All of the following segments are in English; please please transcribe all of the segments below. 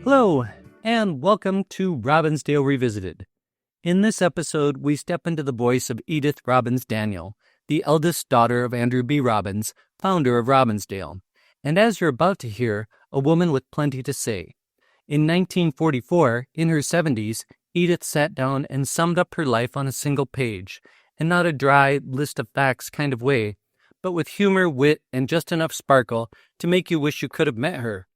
Hello, and welcome to Robbinsdale Revisited. In this episode, we step into the voice of Edith Robbins Daniel, the eldest daughter of Andrew B. Robbins, founder of Robbinsdale. And as you're about to hear, a woman with plenty to say. In 1944, in her 70s, Edith sat down and summed up her life on a single page, and not a dry list of facts kind of way, but with humor, wit, and just enough sparkle to make you wish you could have met her.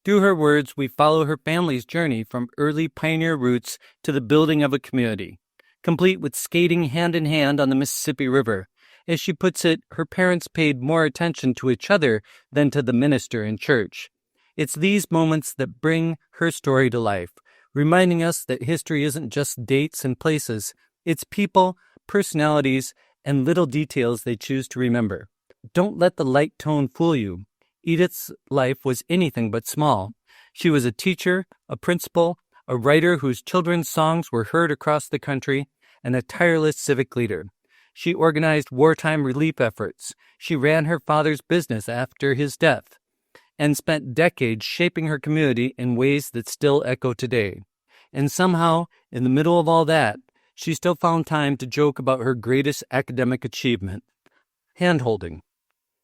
Through her words, we follow her family's journey from early pioneer roots to the building of a community, complete with skating hand in hand on the Mississippi River. As she puts it, her parents paid more attention to each other than to the minister in church. It's these moments that bring her story to life, reminding us that history isn't just dates and places, it's people, personalities, and little details they choose to remember. Don't let the light tone fool you. Edith's life was anything but small. She was a teacher, a principal, a writer whose children's songs were heard across the country, and a tireless civic leader. She organized wartime relief efforts. She ran her father's business after his death, and spent decades shaping her community in ways that still echo today. And somehow, in the middle of all that, she still found time to joke about her greatest academic achievement, hand-holding.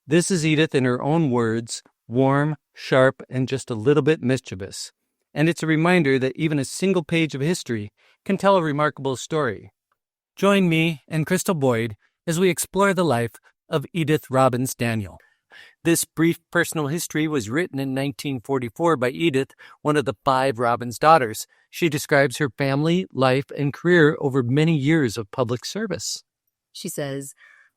This is Edith in her own words, warm, sharp, and just a little bit mischievous. And it's a reminder that even a single page of history can tell a remarkable story. Join me and Crystal Boyd as we explore the life of Edith Robbins Daniel. This brief personal history was written in 1944 by Edith, one of the 5 Robbins daughters. She describes her family, life, and career over many years of public service. She says,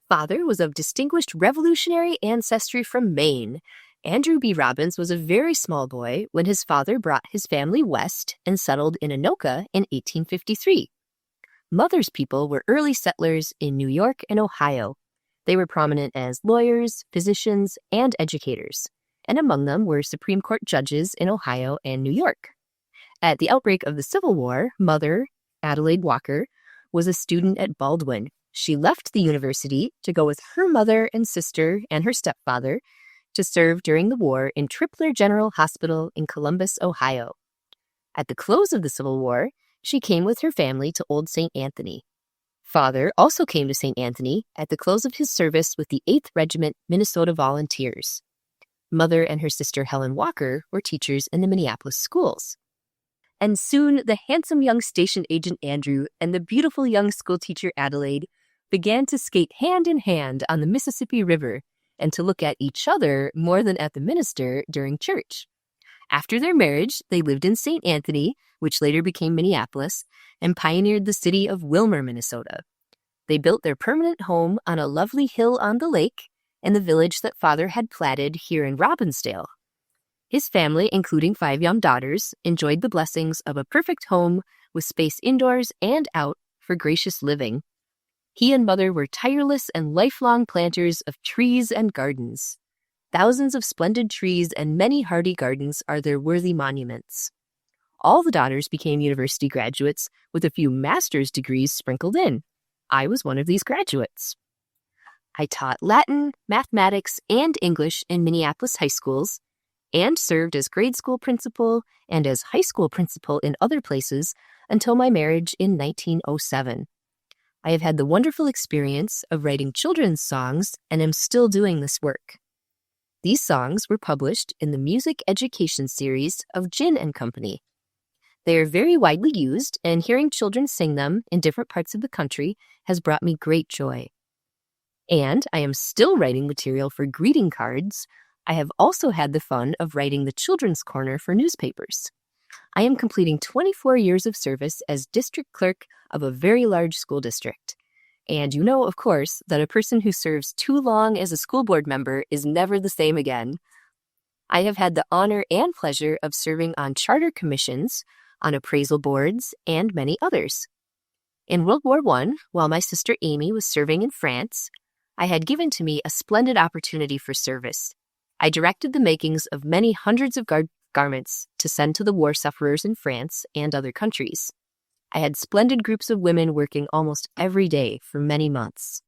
"Father was of distinguished Revolutionary ancestry from Maine. Andrew B. Robbins was a very small boy when his father brought his family west and settled in Anoka in 1853. Mother's people were early settlers in New York and Ohio. They were prominent as lawyers, physicians, and educators, and among them were Supreme Court judges in Ohio and New York. At the outbreak of the Civil War, Mother, Adelaide Walker, was a student at Baldwin. She left the university to go with her mother and sister and her stepfather to serve during the war in Tripler General Hospital in Columbus, Ohio. At the close of the Civil War, she came with her family to Old St. Anthony. Father also came to St. Anthony at the close of his service with the 8th Regiment Minnesota Volunteers. Mother and her sister Helen Walker were teachers in the Minneapolis schools. And soon the handsome young station agent Andrew and the beautiful young schoolteacher Adelaide began to skate hand in hand on the Mississippi River and to look at each other more than at the minister during church. After their marriage, they lived in St. Anthony, which later became Minneapolis, and pioneered the city of Wilmer, Minnesota. They built their permanent home on a lovely hill on the lake in the village that Father had platted here in Robbinsdale. His family, including 5 young daughters, enjoyed the blessings of a perfect home with space indoors and out for gracious living. He and Mother were tireless and lifelong planters of trees and gardens. Thousands of splendid trees and many hardy gardens are their worthy monuments. All the daughters became university graduates with a few master's degrees sprinkled in. I was one of these graduates. I taught Latin, mathematics, and English in Minneapolis high schools, and served as grade school principal and as high school principal in other places until my marriage in 1907. I have had the wonderful experience of writing children's songs and am still doing this work. These songs were published in the music education series of Gin and Company. They are very widely used, and hearing children sing them in different parts of the country has brought me great joy. And I am still writing material for greeting cards. I have also had the fun of writing the Children's Corner for newspapers. I am completing 24 years of service as district clerk of a very large school district. And you know, of course, that a person who serves too long as a school board member is never the same again. I have had the honor and pleasure of serving on charter commissions, on appraisal boards, and many others. In World War I, while my sister Amy was serving in France, I had given to me a splendid opportunity for service. I directed the makings of many hundreds of garments to send to the war sufferers in France and other countries. I had splendid groups of women working almost every day for many months.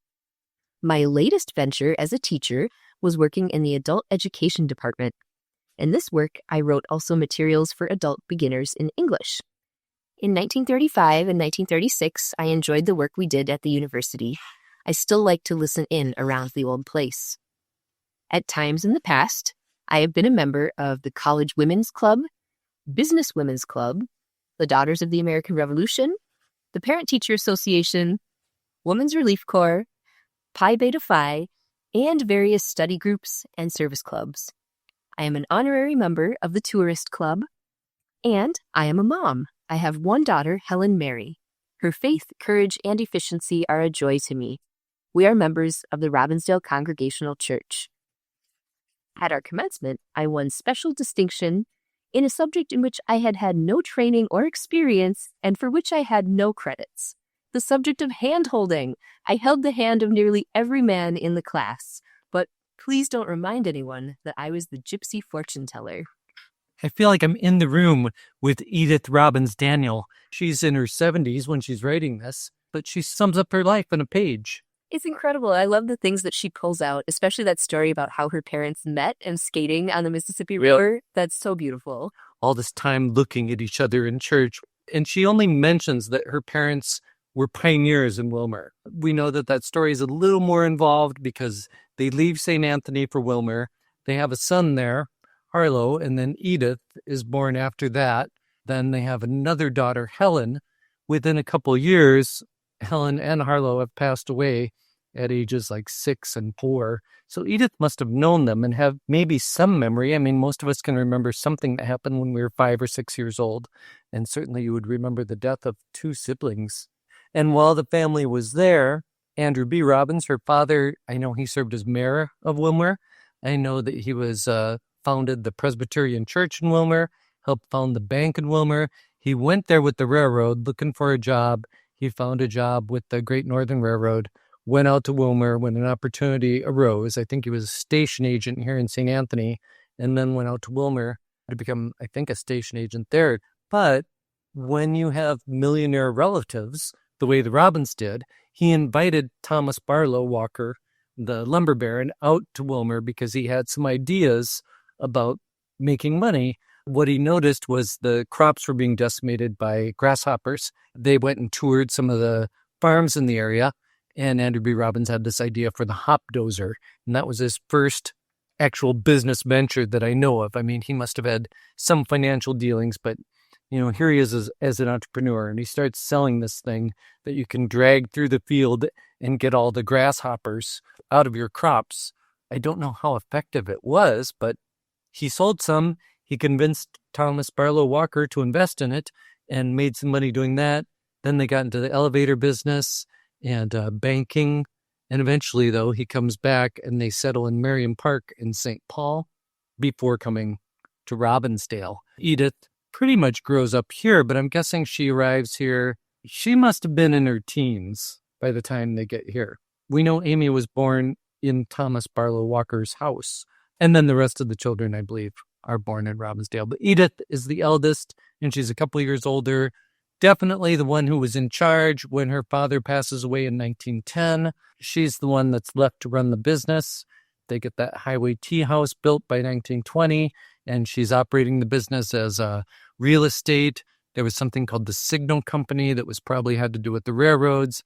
My latest venture as a teacher was working in the adult education department. In this work, I wrote also materials for adult beginners in English. In 1935 and 1936, I enjoyed the work we did at the university. I still like to listen in around the old place. At times in the past, I have been a member of the College Women's Club, Business Women's Club, the Daughters of the American Revolution, the Parent-Teacher Association, Women's Relief Corps, Pi Beta Phi, and various study groups and service clubs. I am an honorary member of the Tourist Club, and I am a mom. I have one daughter, Helen Mary. Her faith, courage, and efficiency are a joy to me. We are members of the Robbinsdale Congregational Church. At our commencement, I won special distinction in a subject in which I had had no training or experience and for which I had no credits. The subject of hand-holding. I held the hand of nearly every man in the class, but please don't remind anyone that I was the gypsy fortune teller. I feel like I'm in the room with Edith Robbins Daniel. She's in her 70s when she's writing this, but she sums up her life in a page. It's incredible. I love the things that she pulls out, especially that story about how her parents met and skating on the Mississippi River. That's so beautiful. All this time looking at each other in church. And she only mentions that her parents were pioneers in Wilmer. We know that that story is a little more involved because they leave St. Anthony for Wilmer. They have a son there, Harlow, and then Edith is born after that. Then they have another daughter, Helen. Within a couple years, Helen and Harlow have passed away at ages like 6 and 4. So Edith must have known them and have maybe some memory. I mean, most of us can remember something that happened when we were 5 or 6 years old. And certainly you would remember the death of 2 siblings. And while the family was there, Andrew B. Robbins, her father, I know he served as mayor of Wilmer. I know that he was founded the Presbyterian Church in Wilmer, helped found the bank in Wilmer. He went there with the railroad looking for a job. He found a job with the Great Northern Railroad, went out to Wilmer when an opportunity arose. I think he was a station agent here in St. Anthony, and then went out to Wilmer to become, I think, a station agent there. But when you have millionaire relatives, the way the Robbins did, he invited Thomas Barlow Walker, the lumber baron, out to Wilmer because he had some ideas about making money. What he noticed was the crops were being decimated by grasshoppers. They went and toured some of the farms in the area, and Andrew B. Robbins had this idea for the hop dozer, and that was his first actual business venture that I know of. I mean, he must have had some financial dealings, but you know, here he is as an entrepreneur, and he starts selling this thing that you can drag through the field and get all the grasshoppers out of your crops. I don't know how effective it was, but he sold some. He convinced Thomas Barlow Walker to invest in it and made some money doing that. Then they got into the elevator business and banking. And eventually, though, he comes back and they settle in Merriam Park in St. Paul before coming to Robbinsdale. Edith pretty much grows up here, but I'm guessing she arrives here. She must have been in her teens by the time they get here. We know Amy was born in Thomas Barlow Walker's house. And then the rest of the children, I believe, are born in Robbinsdale. But Edith is the eldest, and she's a couple years older. Definitely the one who was in charge when her father passes away in 1910. She's the one that's left to run the business. They get that Highway Tea House built by 1920, and she's operating the business as real estate. There was something called the Signal Company that was probably had to do with the railroads,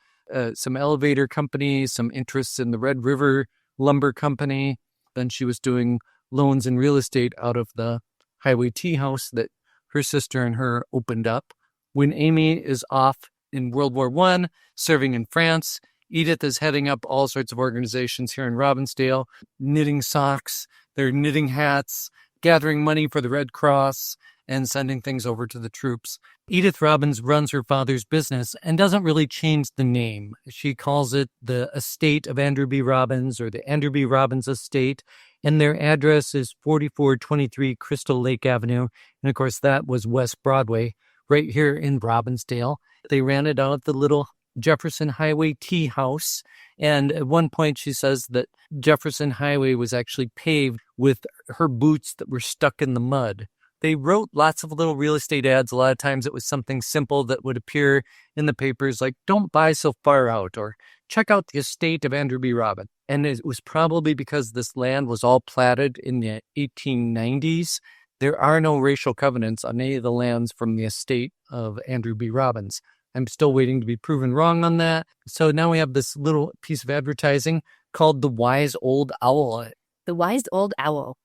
some elevator companies, some interests in the Red River Lumber Company. Then she was doing loans in real estate out of the Highway Tea House that her sister and her opened up. When Amy is off in World War I, serving in France, Edith is heading up all sorts of organizations here in Robbinsdale, knitting socks, they're knitting hats, gathering money for the Red Cross, and sending things over to the troops. Edith Robbins runs her father's business and doesn't really change the name. She calls it the Estate of Andrew B. Robbins or the Andrew B. Robbins Estate, and their address is 4423 Crystal Lake Avenue. And of course, that was West Broadway, right here in Robbinsdale. They ran it out of the little Jefferson Highway Tea House. And at one point, she says that Jefferson Highway was actually paved with her boots that were stuck in the mud. They wrote lots of little real estate ads. A lot of times it was something simple that would appear in the papers like, don't buy so far out, or check out the estate of Andrew B. Robbins. And it was probably because this land was all platted in the 1890s. There are no racial covenants on any of the lands from the estate of Andrew B. Robbins. I'm still waiting to be proven wrong on that. So now we have this little piece of advertising called The Wise Old Owl. The Wise Old Owl.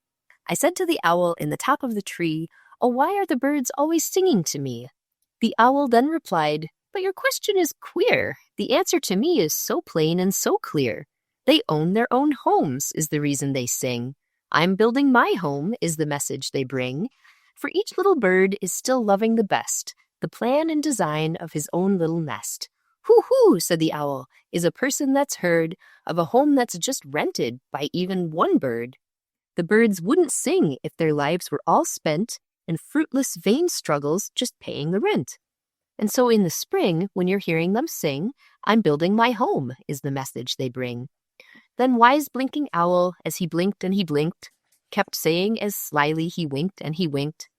I said to the owl in the top of the tree, "Oh, why are the birds always singing to me?" The owl then replied, "But your question is queer. The answer to me is so plain and so clear. They own their own homes is the reason they sing. I'm building my home is the message they bring. For each little bird is still loving the best, the plan and design of his own little nest. Hoo-hoo, said the owl, is a person that's heard of a home that's just rented by even one bird. The birds wouldn't sing if their lives were all spent in fruitless vain struggles just paying the rent. And so in the spring, when you're hearing them sing, I'm building my home is the message they bring." Then wise blinking owl, as he blinked and he blinked, kept saying as slyly he winked and he winked,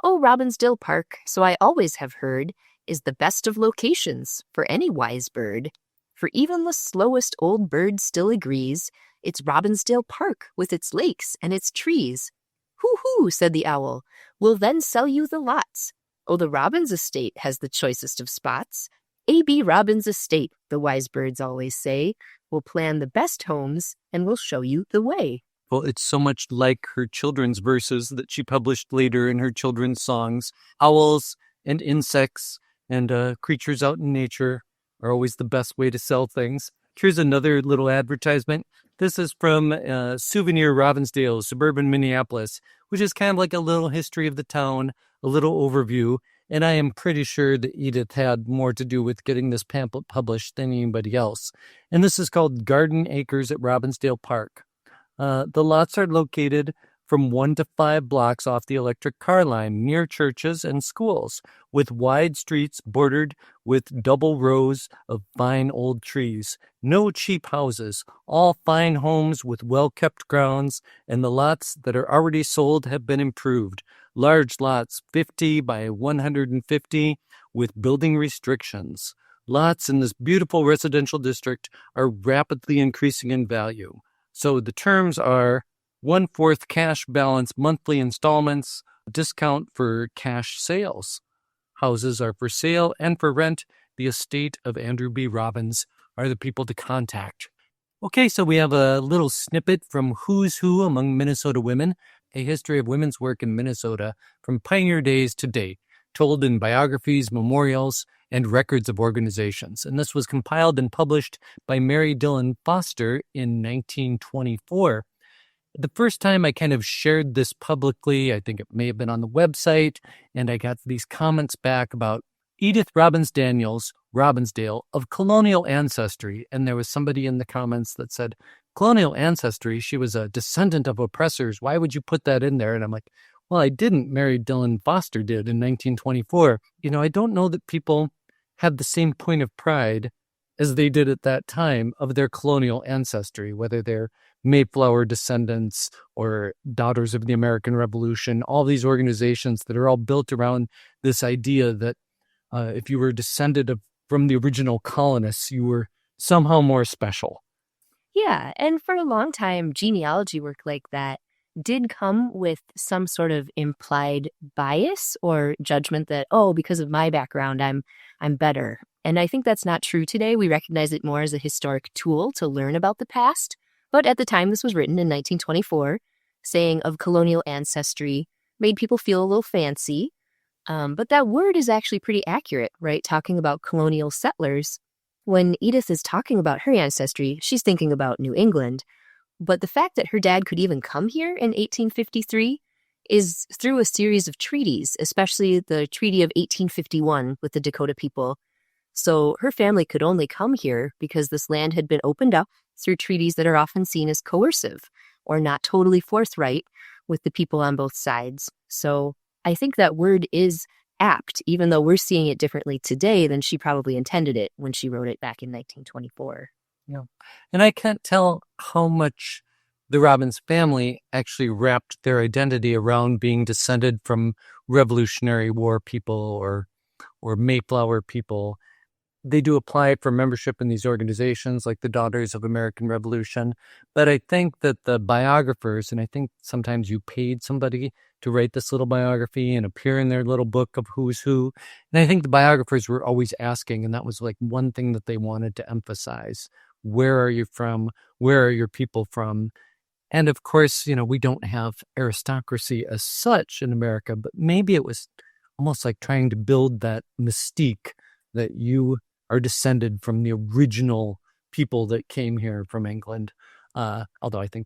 "Oh, Robbinsdale Park, so I always have heard, is the best of locations for any wise bird. For even the slowest old bird still agrees, it's Robbinsdale Park with its lakes and its trees." "Hoo-hoo," said the owl, "we'll then sell you the lots. Oh, the Robbins estate has the choicest of spots. A.B. Robbins estate, the wise birds always say, will plan the best homes and will show you the way." Well, it's so much like her children's verses that she published later in her children's songs. Owls and insects and creatures out in nature are always the best way to sell things. Here's another little advertisement. This is from Souvenir Robbinsdale, suburban Minneapolis, which is kind of like a little history of the town, a little overview. And I am pretty sure that Edith had more to do with getting this pamphlet published than anybody else. And this is called Garden Acres at Robbinsdale Park. The lots are located from 1 to 5 blocks off the electric car line near churches and schools, with wide streets bordered with double rows of fine old trees. No cheap houses, all fine homes with well-kept grounds, and the lots that are already sold have been improved. Large lots, 50 by 150, with building restrictions. Lots in this beautiful residential district are rapidly increasing in value. So the terms are 1/4 cash balance monthly installments, discount for cash sales. Houses are for sale and for rent. The estate of Andrew B. Robbins are the people to contact. Okay, so we have a little snippet from Who's Who Among Minnesota Women, a history of women's work in Minnesota from pioneer days to date, told in biographies, memorials, and records of organizations. And this was compiled and published by Mary Dillon Foster in 1924. The first time I kind of shared this publicly, I think it may have been on the website, and I got these comments back about Edith Robbins Daniel's Robbinsdale of colonial ancestry. And there was somebody in the comments that said, colonial ancestry, she was a descendant of oppressors. Why would you put that in there? And I'm like, well, I didn't. Mary Dillon Foster did in 1924. I don't know that people have the same point of pride as they did at that time of their colonial ancestry, whether they're Mayflower descendants or Daughters of the American Revolution, all these organizations that are all built around this idea that if you were descended from the original colonists, you were somehow more special. Yeah, and for a long time, genealogy work like that did come with some sort of implied bias or judgment that, oh, because of my background, I'm better. And I think that's not true today. We recognize it more as a historic tool to learn about the past. But at the time this was written in 1924, saying of colonial ancestry made people feel a little fancy. But that word is actually pretty accurate, right? Talking about colonial settlers. When Edith is talking about her ancestry, she's thinking about New England. But the fact that her dad could even come here in 1853 is through a series of treaties, especially the Treaty of 1851 with the Dakota people. So her family could only come here because this land had been opened up through treaties that are often seen as coercive or not totally forthright with the people on both sides. So I think that word is apt, even though we're seeing it differently today than she probably intended it when she wrote it back in 1924. Yeah. And I can't tell how much the Robbins family actually wrapped their identity around being descended from Revolutionary War people or Mayflower people. they do apply for membership in these organizations like the Daughters of American Revolution. But I think that the biographers, and I think sometimes you paid somebody to write this little biography and appear in their little book of who's who. And I think the biographers were always asking, and that was like one thing that they wanted to emphasize. Where are you from? Where are your people from? And of course, we don't have aristocracy as such in America, but maybe it was almost like trying to build that mystique that you are descended from the original people that came here from England. Although I think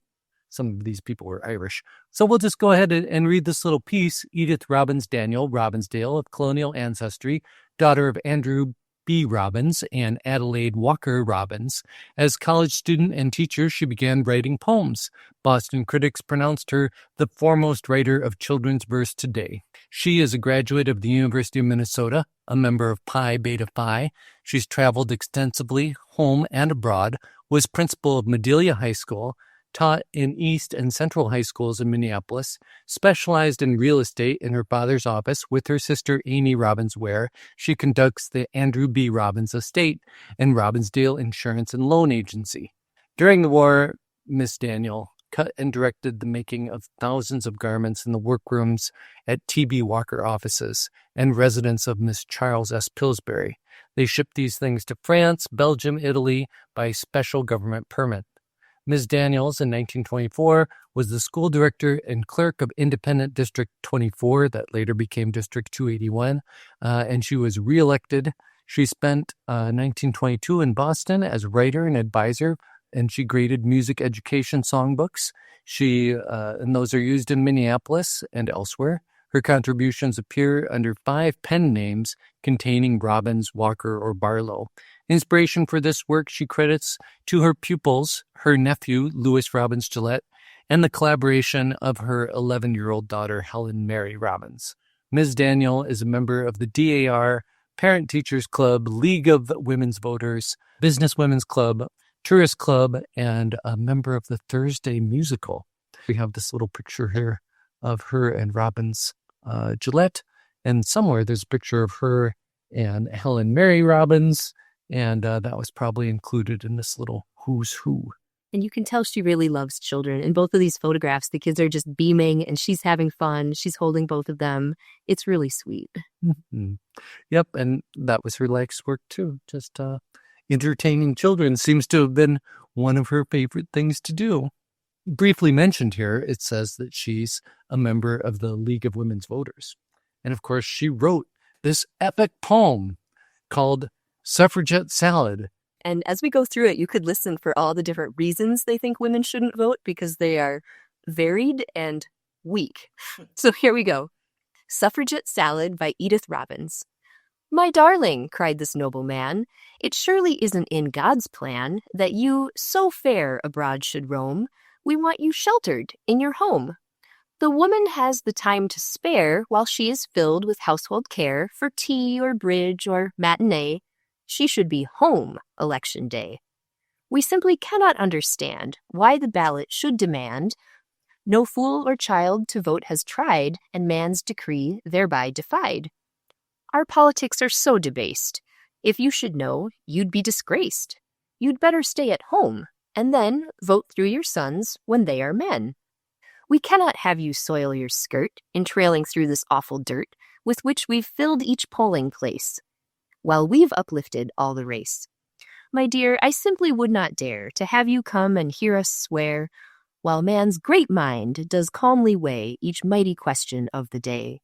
some of these people were Irish. So we'll just go ahead and read this little piece. Edith Robbins Daniel, Robbinsdale, of colonial ancestry, daughter of Andrew B. Robbins and Adelaide Walker Robbins. As college student and teacher, she began writing poems. Boston critics pronounced her the foremost writer of children's verse today. She is a graduate of the University of Minnesota, a member of Pi Beta Phi. She's traveled extensively, home and abroad, was principal of Madelia High School, taught in East and Central high schools in Minneapolis, specialized in real estate in her father's office. With her sister Amy Robbins Ware, she conducts the Andrew B. Robbins Estate and Robbinsdale Insurance and Loan Agency. During the war, Miss Daniel cut and directed the making of thousands of garments in the workrooms at T.B. Walker offices and residence of Miss Charles S. Pillsbury. They shipped these things to France, Belgium, Italy by special government permit. Ms. Daniels, in 1924, was the school director and clerk of Independent District 24, that later became District 281, and she was reelected. She spent 1922 in Boston as writer and advisor, and she graded music education songbooks. And those are used in Minneapolis and elsewhere. Her contributions appear under 5 pen names containing Robbins, Walker, or Barlow. Inspiration for this work she credits to her pupils, her nephew, Louis Robbins Gillette, and the collaboration of her 11-year-old daughter, Helen Mary Robbins. Ms. Daniel is a member of the DAR, Parent Teachers Club, League of Women's Voters, Business Women's Club, Tourist Club, and a member of the Thursday Musical. We have this little picture here of her and Robbins Gillette, and somewhere there's a picture of her and Helen Mary Robbins, and that was probably included in this little who's who. And you can tell she really loves children. In both of these photographs, the kids are just beaming and she's having fun. She's holding both of them. It's really sweet. Mm-hmm. Yep, and that was her life's work too. Just entertaining children seems to have been one of her favorite things to do. Briefly mentioned here, it says that she's a member of the League of Women's Voters. And of course, she wrote this epic poem called Suffragette Salad. And as we go through it, you could listen for all the different reasons they think women shouldn't vote, because they are varied and weak. So here we go. Suffragette Salad by Edith Robbins. My darling, cried this noble man, it surely isn't in God's plan that you, so fair, abroad should roam. We want you sheltered in your home. The woman has the time to spare while she is filled with household care for tea or bridge or matinee. She should be home election day. We simply cannot understand why the ballot should demand no fool or child to vote has tried, and man's decree thereby defied. Our politics are so debased. If you should know, you'd be disgraced. You'd better stay at home, and then vote through your sons when they are men. We cannot have you soil your skirt in trailing through this awful dirt with which we've filled each polling place, while we've uplifted all the race. My dear, I simply would not dare to have you come and hear us swear, while man's great mind does calmly weigh each mighty question of the day.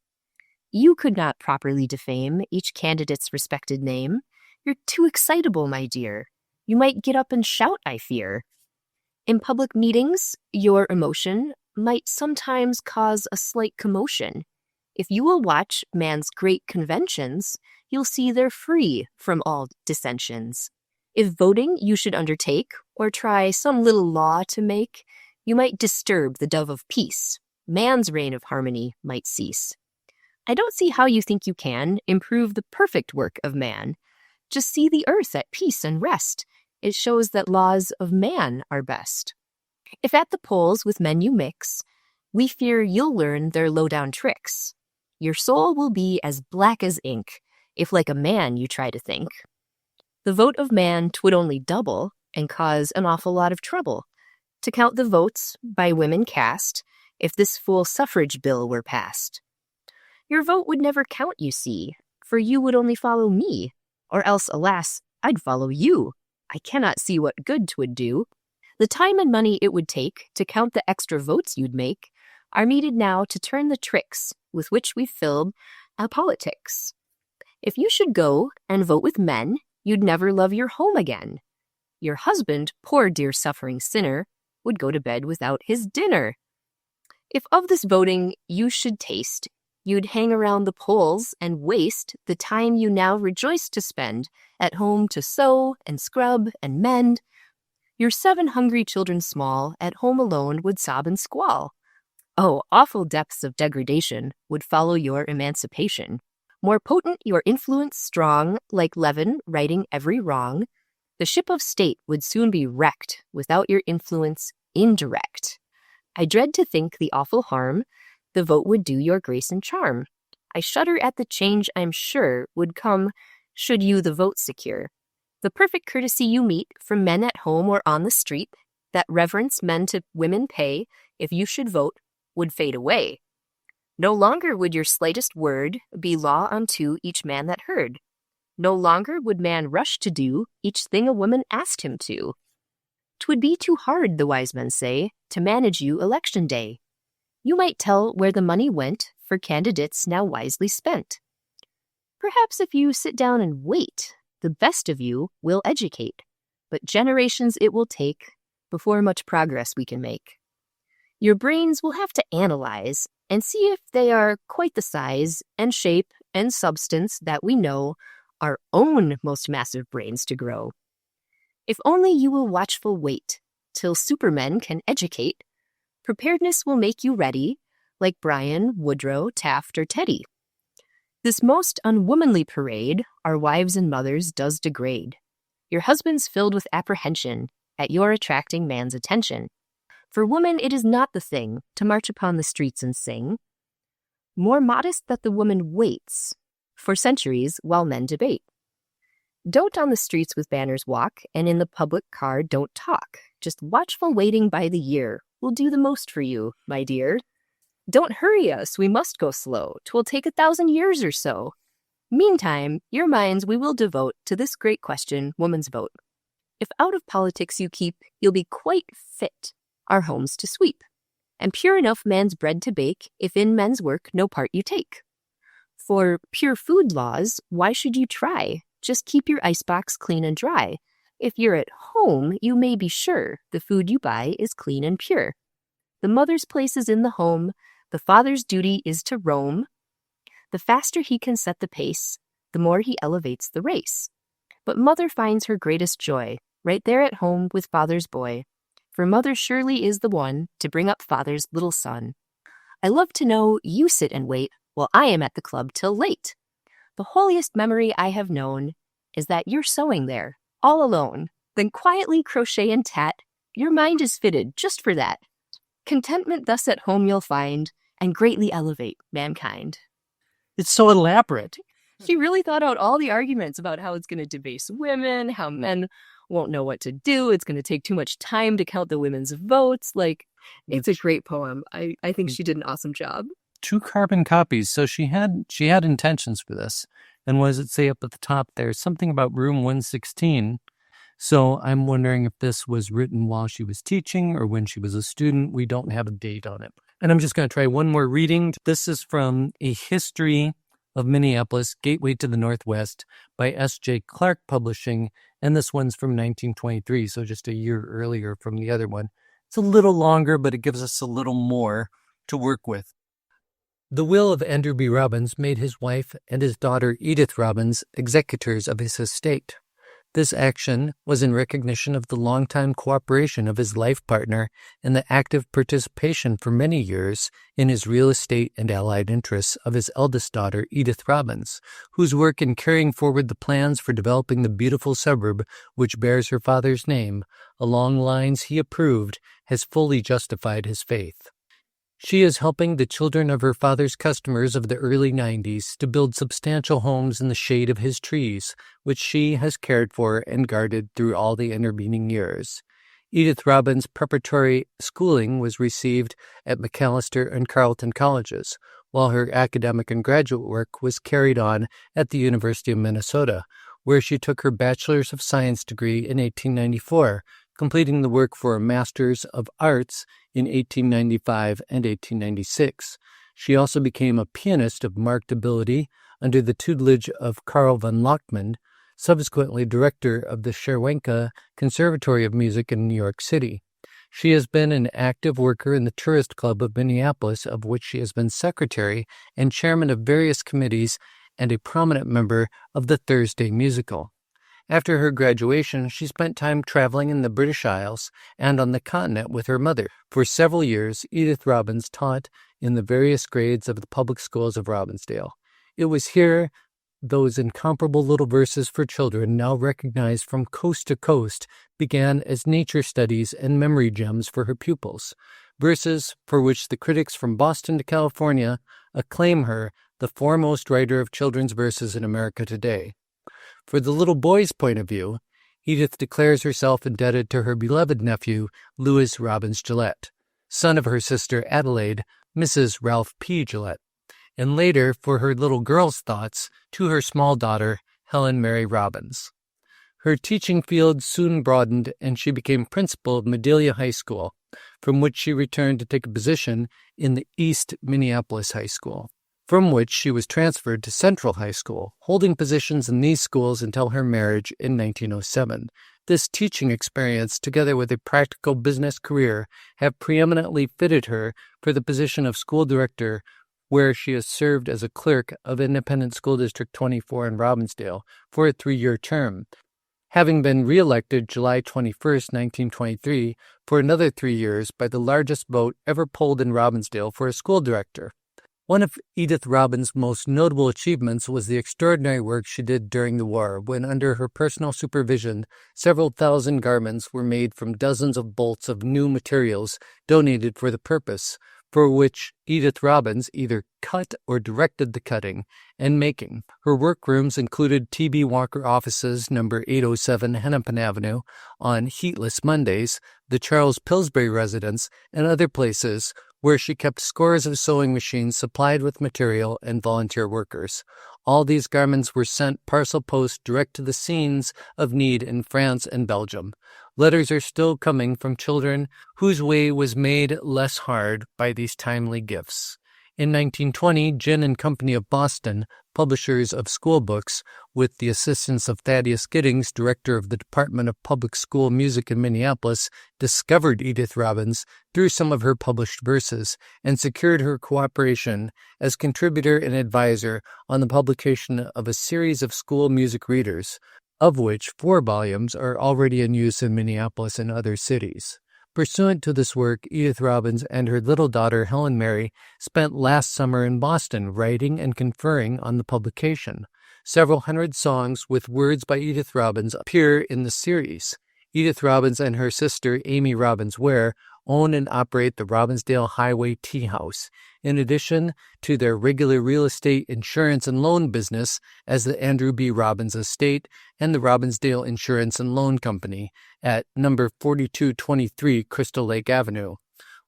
You could not properly defame each candidate's respected name. You're too excitable, my dear. You might get up and shout, I fear. In public meetings, your emotion might sometimes cause a slight commotion. If you will watch man's great conventions, you'll see they're free from all dissensions. If voting you should undertake, or try some little law to make, you might disturb the dove of peace. Man's reign of harmony might cease. I don't see how you think you can improve the perfect work of man. Just see the earth at peace and rest. It shows that laws of man are best. If at the polls with men you mix, we fear you'll learn their low-down tricks. Your soul will be as black as ink, if like a man you try to think. The vote of man 'twould only double and cause an awful lot of trouble to count the votes by women cast if this fool suffrage bill were passed. Your vote would never count, you see, for you would only follow me, or else, alas, I'd follow you. I cannot see what good 'twould do. The time and money it would take to count the extra votes you'd make are needed now to turn the tricks with which we've filled our politics. If you should go and vote with men, you'd never love your home again. Your husband, poor dear suffering sinner, would go to bed without his dinner. If of this voting you should taste, you'd hang around the polls and waste the time you now rejoice to spend at home to sew and scrub and mend. Your 7 hungry children small at home alone would sob and squall. Oh, awful depths of degradation would follow your emancipation. More potent your influence strong, like leaven righting every wrong. The ship of state would soon be wrecked without your influence indirect. I dread to think the awful harm the vote would do your grace and charm. I shudder at the change I'm sure would come should you the vote secure. The perfect courtesy you meet from men at home or on the street, that reverence men to women pay if you should vote, would fade away. No longer would your slightest word be law unto each man that heard. No longer would man rush to do each thing a woman asked him to. 'Twould be too hard, the wise men say, to manage you election day. You might tell where the money went for candidates now wisely spent. Perhaps if you sit down and wait, the best of you will educate, but generations it will take before much progress we can make. Your brains will have to analyze and see if they are quite the size and shape and substance that we know our own most massive brains to grow. If only you will watchful wait till supermen can educate, preparedness will make you ready, like Bryan, Woodrow, Taft, or Teddy. This most unwomanly parade our wives and mothers does degrade. Your husband's filled with apprehension at your attracting man's attention. For woman it is not the thing to march upon the streets and sing. More modest that the woman waits for centuries while men debate. Don't on the streets with banners walk, and in the public car don't talk. Just watchful waiting by the year will do the most for you, my dear. Don't hurry us, we must go slow. 'Twill take 1,000 years or so. Meantime, your minds we will devote to this great question, woman's vote. If out of politics you keep, you'll be quite fit our homes to sweep, and pure enough man's bread to bake, if in men's work no part you take. For pure food laws, why should you try? Just keep your icebox clean and dry. If you're at home, you may be sure the food you buy is clean and pure. The mother's place is in the home, the father's duty is to roam. The faster he can set the pace, the more he elevates the race. But mother finds her greatest joy right there at home with father's boy. For mother surely is the one to bring up father's little son. I love to know you sit and wait while I am at the club till late. The holiest memory I have known is that you're sewing there, all alone. Then quietly crochet and tat, your mind is fitted just for that. Contentment thus at home you'll find, and greatly elevate mankind. It's so elaborate. She really thought out all the arguments about how it's going to debase women, how men won't know what to do. It's going to take too much time to count the women's votes. It's a great poem. I think she did an awesome job. 2 carbon copies. So she had intentions for this. And what does it say up at the top there? Something about room 116. So I'm wondering if this was written while she was teaching or when she was a student. We don't have a date on it. And I'm just going to try one more reading. This is from A History of Minneapolis, Gateway to the Northwest by S.J. Clark Publishing. And this one's from 1923, so just a year earlier from the other one. It's a little longer, but it gives us a little more to work with. The will of Andrew B. Robbins made his wife and his daughter Edith Robbins executors of his estate. This action was in recognition of the longtime cooperation of his life partner and the active participation for many years in his real estate and allied interests of his eldest daughter, Edith Robbins, whose work in carrying forward the plans for developing the beautiful suburb which bears her father's name, along lines he approved, has fully justified his faith. She is helping the children of her father's customers of the early 90s to build substantial homes in the shade of his trees, which she has cared for and guarded through all the intervening years. Edith Robbins' preparatory schooling was received at Macalester and Carleton colleges, while her academic and graduate work was carried on at the University of Minnesota, where she took her Bachelor's of Science degree in 1894, completing the work for a Master's of Arts in 1895 and 1896. She also became a pianist of marked ability under the tutelage of Karl von Lochmann, subsequently director of the Scherwenka Conservatory of Music in New York City. She has been an active worker in the Tourist Club of Minneapolis, of which she has been secretary and chairman of various committees and a prominent member of the Thursday Musical. After her graduation, she spent time traveling in the British Isles and on the continent with her mother. For several years, Edith Robbins taught in the various grades of the public schools of Robbinsdale. It was here those incomparable little verses for children, now recognized from coast to coast, began as nature studies and memory gems for her pupils. Verses for which the critics from Boston to California acclaim her the foremost writer of children's verses in America today. For the little boy's point of view, Edith declares herself indebted to her beloved nephew, Louis Robbins Gillette, son of her sister Adelaide, Mrs. Ralph P. Gillette, and later for her little girl's thoughts to her small daughter, Helen Mary Robbins. Her teaching field soon broadened, and she became principal of Medelia High School, from which she returned to take a position in the East Minneapolis High School, from which she was transferred to Central High School, holding positions in these schools until her marriage in 1907. This teaching experience, together with a practical business career, have preeminently fitted her for the position of school director, where she has served as a clerk of Independent School District 24 in Robbinsdale for a 3-year term, having been re-elected July 21, 1923, for another 3 years by the largest vote ever polled in Robbinsdale for a school director. One of Edith Robbins' most notable achievements was the extraordinary work she did during the war, when under her personal supervision, several thousand garments were made from dozens of bolts of new materials donated for the purpose, for which Edith Robbins either cut or directed the cutting and making. Her workrooms included T.B. Walker offices, number 807 Hennepin Avenue, on heatless Mondays, the Charles Pillsbury residence, and other places where she kept scores of sewing machines supplied with material and volunteer workers. All these garments were sent parcel post direct to the scenes of need in France and Belgium. Letters are still coming from children whose way was made less hard by these timely gifts. In 1920, Ginn and Company of Boston, publishers of school books, with the assistance of Thaddeus Giddings, director of the Department of Public School Music in Minneapolis, discovered Edith Robbins through some of her published verses and secured her cooperation as contributor and advisor on the publication of a series of school music readers, of which 4 volumes are already in use in Minneapolis and other cities. Pursuant to this work, Edith Robbins and her little daughter, Helen Mary, spent last summer in Boston writing and conferring on the publication. Several hundred songs with words by Edith Robbins appear in the series. Edith Robbins and her sister, Amy Robbins Ware, own and operate the Robbinsdale Highway Tea House, in addition to their regular real estate, insurance, and loan business as the Andrew B. Robbins Estate and the Robbinsdale Insurance and Loan Company at number 4223 Crystal Lake Avenue.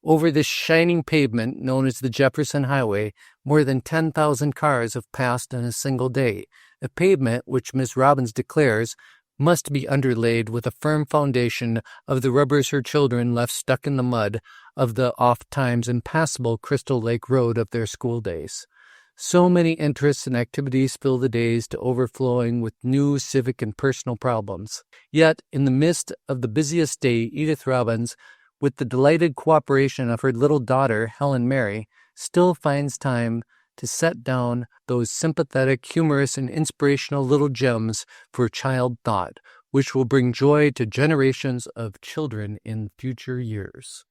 Over this shining pavement known as the Jefferson Highway, more than 10,000 cars have passed in a single day, a pavement which Miss Robbins declares must be underlaid with a firm foundation of the rubbers her children left stuck in the mud of the oft-times impassable Crystal Lake Road of their school days. So many interests and activities fill the days to overflowing with new civic and personal problems. Yet, in the midst of the busiest day, Edith Robbins, with the delighted cooperation of her little daughter, Helen Mary, still finds time to set down those sympathetic, humorous, and inspirational little gems for child thought, which will bring joy to generations of children in future years.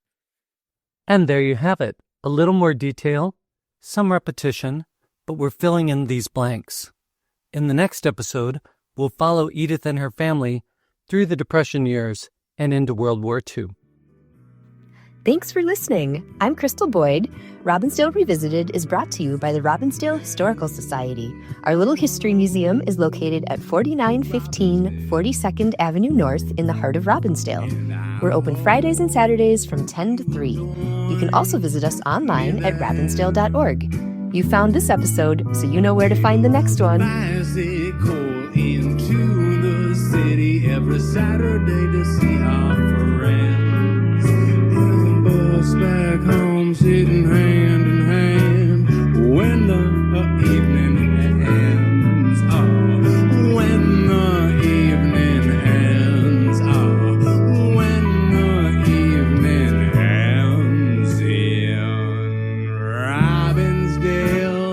And there you have it. A little more detail, some repetition, but we're filling in these blanks. In the next episode, we'll follow Edith and her family through the Depression years and into World War II. Thanks for listening. I'm Crystal Boyd. Robbinsdale Revisited is brought to you by the Robbinsdale Historical Society. Our little history museum is located at 4915 42nd Avenue North in the heart of Robbinsdale. We're open Fridays and Saturdays from 10 to 3. You can also visit us online at robbinsdale.org. You found this episode, so you know where to find the next one. Bicycle into the city every Saturday to see our friends. In the bus back home, sitting hand in hand when the evening ends. Oh, when the evening ends. Oh, when the evening ends in Robbinsdale.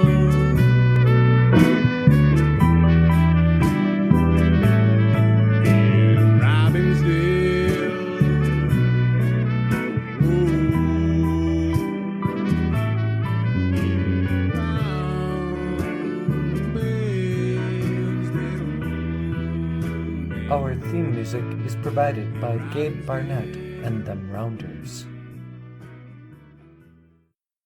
Our theme music is provided by Gabe Barnett and Them Rounders.